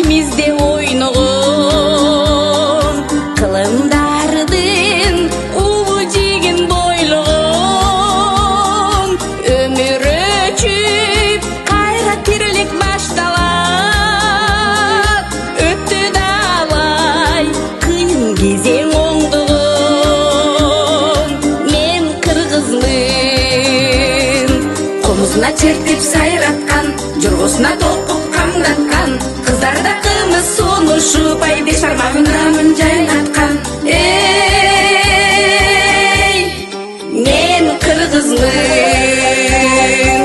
эримизде ойногон кылымдардын улуу жигин бойлогон өмүр өчүп кайра тирилик башталат өттү далай кыйын кезең оңдогон мен кыргызмын комузуна чертип сайраткан жоргосуна толкуп камдаткан кыздарда кымыз сунушуп айдын шармагына мын жайнаткан эй мен кыргызмын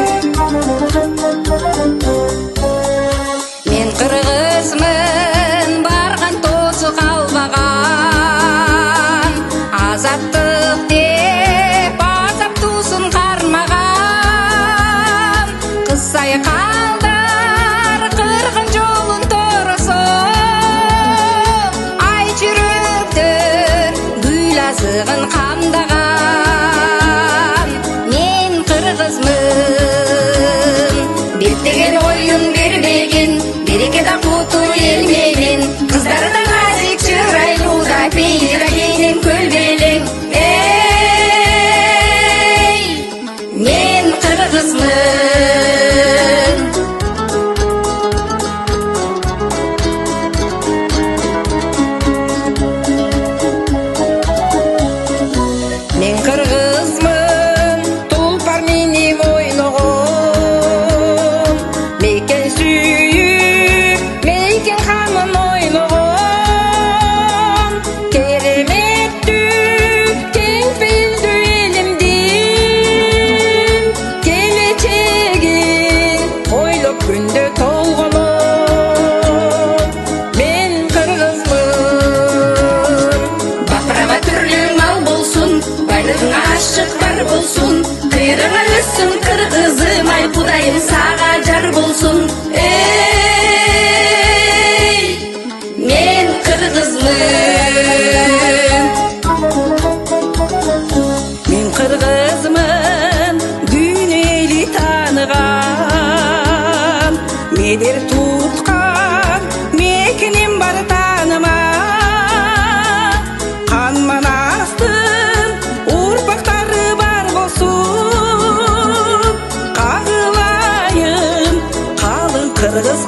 мен кыргызмын барган тоосу калбаган азаттык деп азаптуусун кармаган кыз сайкалдар кыргын жолун торосоп ай жүрөктөр буйласыгын камдаган мен кыргызмын беттеген оюн бербеген береке да куту эл менен кыздары да назик чырайлуу да пейила кийинен көлбелең эй мен кыргызмын мен кыргызмын тулпар минип ойногон мейкен сүйүп мейкен камын ойлогон кереметтүү кең пейилдүү элимдин келечегин ойлоп күндө толгонон мен кыргызмын бакырама түрлүү мал болсун байлыгың ашык бар болсун кыйрыңа өссүн кыргызым ай кудайым сага жар болсун эй мен кыргызмын мен кыргызмын дүйнө эли тааныган медер туткан мекеним бар тааныма кан манастын урпактары бар болсун кагылайын калың кыргыз